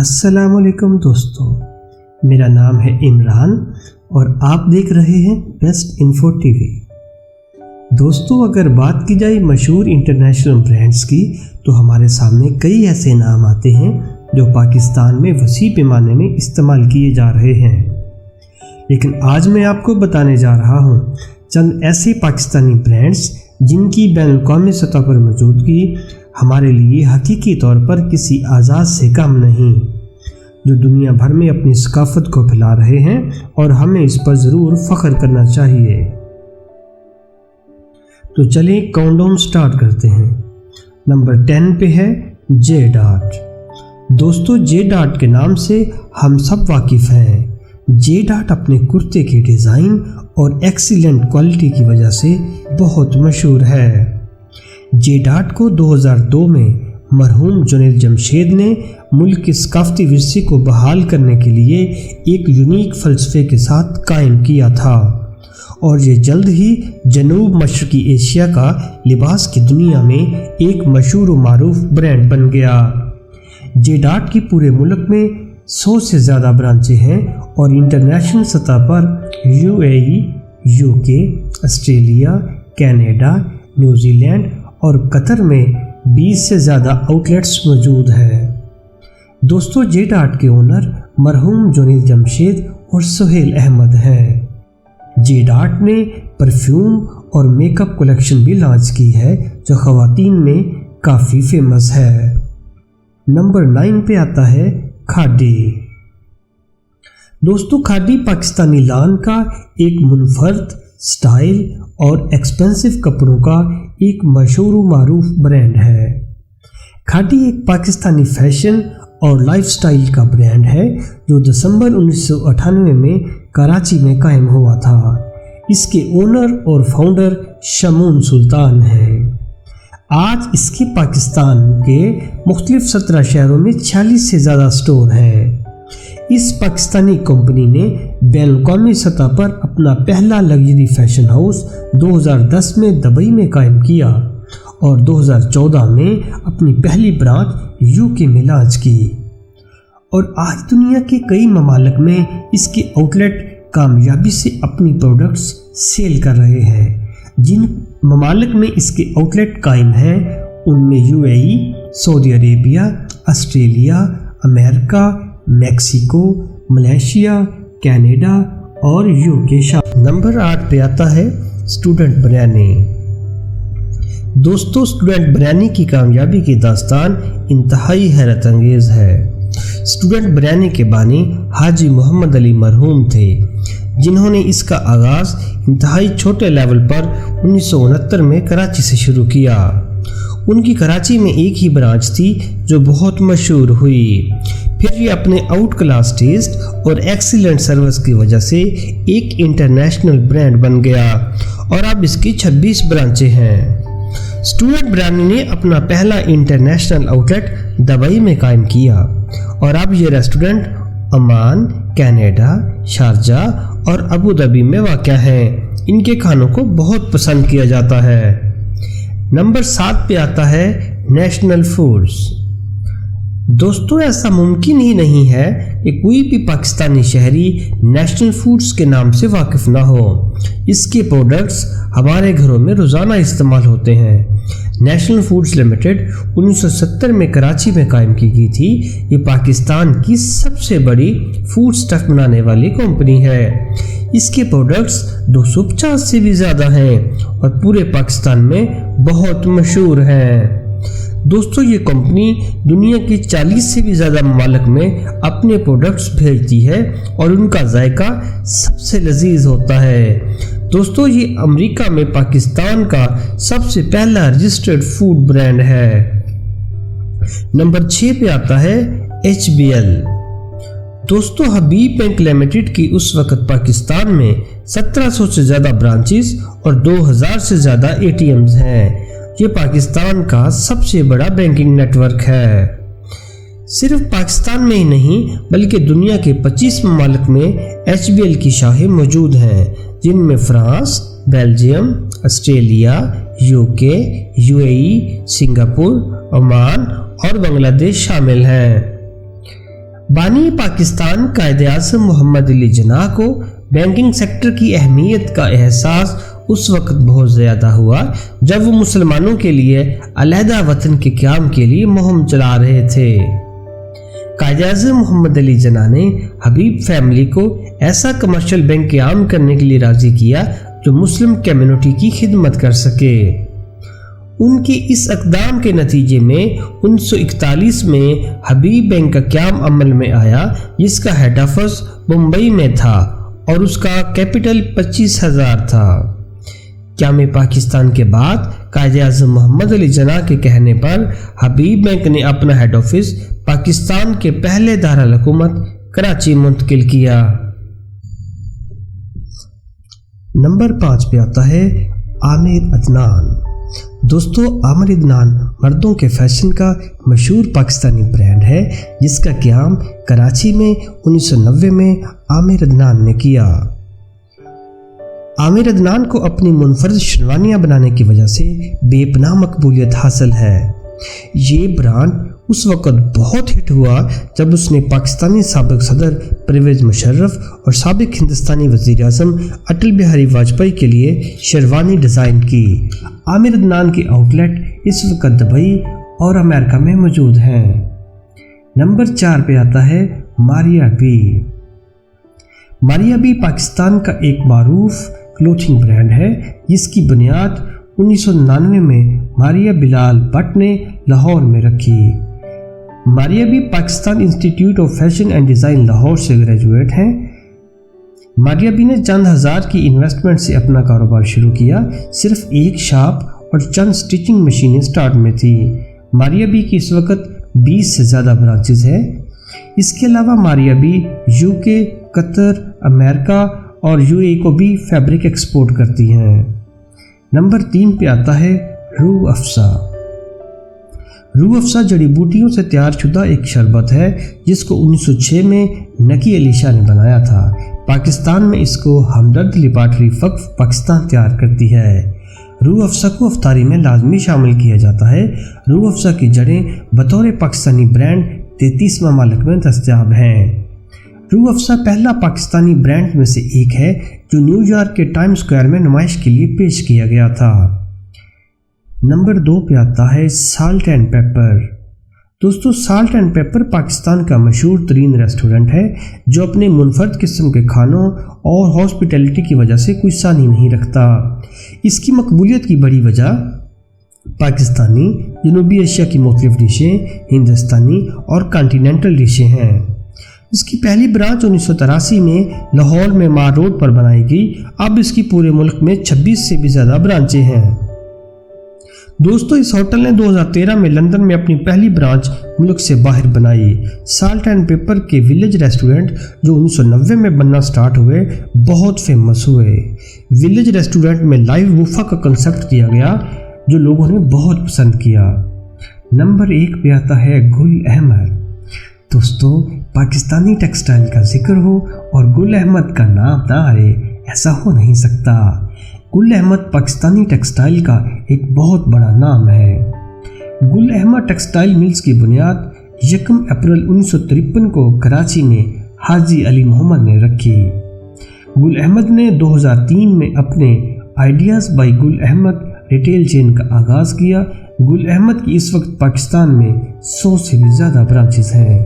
अस्सलाम वालेकुम दोस्तों, मेरा नाम है इमरान और आप देख रहे हैं बेस्ट इन्फो टीवी। दोस्तों, अगर बात की जाए मशहूर इंटरनेशनल ब्रांड्स की तो हमारे सामने कई ऐसे नाम आते हैं जो पाकिस्तान में वसी पैमाने में इस्तेमाल किए जा रहे हैं। लेकिन आज मैं आपको बताने जा रहा हूँ चंद ऐसे पाकिस्तानी ब्रांड्स जिनकी बैनुल-अक़वामी सतह पर मौजूदगी हमारे लिए हकीकी तौर पर किसी आज़ाद से कम नहीं, जो दुनिया भर में अपनी सकाफत को फैला रहे हैं और हमें इस पर ज़रूर फ़ख्र करना चाहिए। तो चलिए काउंटडाउन स्टार्ट करते हैं। नंबर 10 पे है जे-डार्ट। दोस्तों, जे-डार्ट के नाम से हम सब वाकिफ़ हैं। जे-डार्ट अपने कुर्ते के डिज़ाइन और एक्सीलेंट क्वालिटी की वजह से बहुत मशहूर है। जे-डार्ट को 2002 में मरहूम जुनैद जमशेद ने मुल्क के सकाफती विरसे को बहाल करने के लिए एक यूनिक फ़लसफ़े के साथ कायम किया था और ये जल्द ही जनूब मशरक़ी एशिया का लिबास की दुनिया में एक मशहूर व मारूफ ब्रांड बन गया। जे-डार्ट की पूरे मुल्क में 100 से ज़्यादा ब्रांचें हैं और इंटरनेशनल सतह पर UAE, UK, Australia, Canada, New Zealand और कतर में 20 से ज़्यादा आउटलेट्स मौजूद हैं। दोस्तों, जे-डार्ट के ओनर मरहूम जुनैद जमशेद और सुहेल अहमद हैं। जे-डार्ट ने परफ्यूम और मेकअप कलेक्शन भी लॉन्च की है जो ख़वातीन में काफ़ी फेमस है। नंबर 9 पे आता है खादी। दोस्तों, खादी पाकिस्तानी लान का एक मुनफर्द स्टाइल और एक्सपेंसिव कपड़ों का एक मशहूर मारूफ ब्रांड है। खादी एक पाकिस्तानी फैशन और लाइफस्टाइल का ब्रांड है जो दिसंबर 1998 में कराची में कायम हुआ था। इसके ओनर और फाउंडर शमून सुल्तान हैं। आज इसके पाकिस्तान के मुख्तलिफ 17 शहरों में 46 से ज़्यादा स्टोर हैं। इस पाकिस्तानी कंपनी ने बैनुल-अक़वामी सतह पर अपना पहला लग्जरी फैशन हाउस 2010 में दुबई में कायम किया और 2014 में अपनी पहली ब्रांच यूके में लॉन्च की और आज दुनिया के कई ममालिक में इसके आउटलेट कामयाबी से अपनी प्रोडक्ट्स सेल कर रहे हैं। जिन ममालिक में इसके आउटलेट कायम हैं उनमें UAE, Saudi Arabia, Australia, America, Mexico, Malaysia, Canada और यूके शामिल। नंबर 8 पे आता है स्टूडेंट बिरयानी। दोस्तों, स्टूडेंट बिरयानी की कामयाबी की दास्तान इंतहाई हैरत अंगेज़ है। स्टूडेंट बिरयानी के बानी हाजी मोहम्मद अली मरहूम थे, जिन्होंने इसका आगाज़ इंतहाई छोटे लेवल पर 1969 में कराची से शुरू किया। उनकी कराची में एक ही ब्रांच थी जो बहुत मशहूर हुई। फिर ये अपने आउट क्लास टेस्ट और एक्सीलेंट सर्विस की वजह से एक इंटरनेशनल ब्रांड बन गया और अब इसकी 26 ब्रांचें हैं। स्टूडेंट बिरयानी ने अपना पहला इंटरनेशनल आउटलेट दुबई में कायम किया और अब ये रेस्टोरेंट ओमान, कनाडा, शारजाह और अबू धाबी में वाक़या हैं। इनके खानों को बहुत पसंद किया जाता है। नंबर 7 पे आता है नेशनल फूड्स। दोस्तों, ऐसा मुमकिन ही नहीं है कि कोई भी पाकिस्तानी शहरी नेशनल फूड्स के नाम से वाकिफ़ ना हो। इसके प्रोडक्ट्स हमारे घरों में रोज़ाना इस्तेमाल होते हैं। नेशनल फूड्स लिमिटेड 1970 में कराची में कायम की गई थी। ये पाकिस्तान की सबसे बड़ी फूड स्टफ बनाने वाली कंपनी है। इसके प्रोडक्ट्स 250 से भी ज़्यादा हैं और पूरे पाकिस्तान में बहुत मशहूर हैं। दोस्तों, ये कंपनी दुनिया के 40 से भी ज़्यादा ममालिक में अपने प्रोडक्ट्स भेजती है और उनका जायका सबसे लजीज होता है। दोस्तों, ये अमेरिका में पाकिस्तान का सबसे पहला रजिस्टर्ड फूड ब्रांड है। नंबर 6 पे आता है HBL। दोस्तों, हबीब बैंक लिमिटेड की उस वक्त पाकिस्तान में 1700 से ज़्यादा ब्रांचेस और 2000 से ज़्यादा ATMs हैं। ये पाकिस्तान का सबसे बड़ा बैंकिंग नेटवर्क है। सिर्फ पाकिस्तान में ही नहीं बल्कि दुनिया के 25 ममालिक में HBL की शाखें मौजूद हैं, जिनमें France, Belgium, Australia, UK, UAE, Singapore, Oman और बांग्लादेश शामिल हैं। بانی پاکستان قائد اعظم محمد علی جناح کو بینکنگ سیکٹر کی اہمیت کا احساس اس وقت بہت زیادہ ہوا جب وہ مسلمانوں کے لیے علیحدہ وطن کے قیام کے لیے مہم چلا رہے تھے۔ قائد اعظم محمد علی جناح نے حبیب فیملی کو ایسا کمرشل بینک قیام کرنے کے لیے راضی کیا جو مسلم کمیونٹی کی خدمت کر سکے۔ ان کے اس اقدام کے نتیجے میں 1941 میں حبیب بینک کا قیام عمل میں آیا، جس کا ہیڈ آفس بمبئی میں تھا اور اس کا کیپٹل 25,000 تھا۔ قیام پاکستان کے بعد قائد اعظم محمد علی جناح کے کہنے پر حبیب بینک نے اپنا ہیڈ آفس پاکستان کے پہلے دارالحکومت کراچی منتقل کیا۔ نمبر 5 پہ آتا ہے عامر عدنان۔ دوستو، عامر عدنان مردوں کے فیشن کا مشہور پاکستانی برانڈ ہے جس کا قیام کراچی میں 1990 میں عامر عدنان نے کیا۔ عامر عدنان کو اپنی منفرد شیروانیاں بنانے کی وجہ سے بے پناہ مقبولیت حاصل ہے۔ یہ برانڈ اس وقت بہت ہٹ ہوا جب اس نے پاکستانی سابق صدر پرویز مشرف اور سابق ہندوستانی وزیر اعظم اٹل بہاری واجپئی کے لیے شیروانی ڈیزائن کی۔ عامر عدنان کے آؤٹ لیٹ اس وقت دبئی اور امریکہ میں موجود ہیں۔ نمبر 4 پہ آتا ہے ماریا بی۔ ماریا بی پاکستان کا ایک معروف کلوتھنگ برانڈ ہے جس کی بنیاد 1999 میں ماریا بلال بٹ نے لاہور میں رکھی۔ Maria B Pakistan institute of fashion and design Lahore سے گریجویٹ ہیں۔ ماریا بی نے چند ہزار کی انویسٹمنٹ سے اپنا کاروبار شروع کیا۔ صرف ایک شاپ اور چند سٹیچنگ مشینیں سٹارٹ میں تھی۔ ماریا بی کی اس وقت 20 سے زیادہ برانچز ہیں۔ اس کے علاوہ ماریا بی UK، قطر، امریکہ اور UAE کو بھی فیبرک ایکسپورٹ کرتی ہیں۔ نمبر 3 پہ آتا ہے روح افزا۔ روح افزا جڑی بوٹیوں سے تیار شدہ ایک شربت ہے جس کو 1906 میں نکی علی شاہ نے بنایا تھا۔ پاکستان میں اس کو ہمدرد لیبارٹری وقف پاکستان تیار کرتی ہے۔ روح افزا کو افطاری میں لازمی شامل کیا جاتا ہے۔ روح افزا کی جڑیں بطور پاکستانی برانڈ 33 ممالک میں دستیاب ہیں۔ روح افزا پہلا پاکستانی برانڈ میں سے ایک ہے جو نیو یارک کے ٹائم سکوائر میں نمائش کے لیے پیش کیا گیا تھا۔ نمبر 2 پہ آتا ہے سالٹ اینڈ پیپر۔ دوستو، سالٹ اینڈ پیپر پاکستان کا مشہور ترین ریسٹورنٹ ہے جو اپنے منفرد قسم کے کھانوں اور ہاسپٹیلٹی کی وجہ سے کوئی ثانی نہیں رکھتا۔ اس کی مقبولیت کی بڑی وجہ پاکستانی، جنوبی ایشیا کی مختلف ڈشیں، ہندوستانی اور کانٹیننٹل ڈشیں ہیں۔ اس کی پہلی برانچ 1983 میں لاہور میں مار روڈ پر بنائی گئی۔ اب اس کی پورے ملک میں 26 سے بھی زیادہ برانچیں ہیں۔ دوستو، اس ہوٹل نے 2013 میں لندن میں اپنی پہلی برانچ ملک سے باہر بنائی۔ سالٹ اینڈ پیپر کے ولیج ریسٹورنٹ جو 1990 میں بننا سٹارٹ ہوئے بہت فیمس ہوئے۔ ولیج ریسٹورنٹ میں لائیو بوفا کا کنسپٹ کیا گیا جو لوگوں نے بہت پسند کیا۔ نمبر 1 پہ آتا ہے گل احمد۔ دوستو، پاکستانی ٹیکسٹائل کا ذکر ہو اور گل احمد کا نام نہ آئے ایسا ہو نہیں سکتا۔ گل احمد پاکستانی ٹیکسٹائل کا ایک بہت بڑا نام ہے۔ گل احمد ٹیکسٹائل ملز کی بنیاد 1 اپریل 1953 کو کراچی میں حاجی علی محمد نے رکھی۔ گل احمد نے 2003 میں اپنے ideas by Gul Ahmed retail chain کا آغاز کیا۔ گل احمد کی اس وقت پاکستان میں 100 سے بھی زیادہ برانچز ہیں۔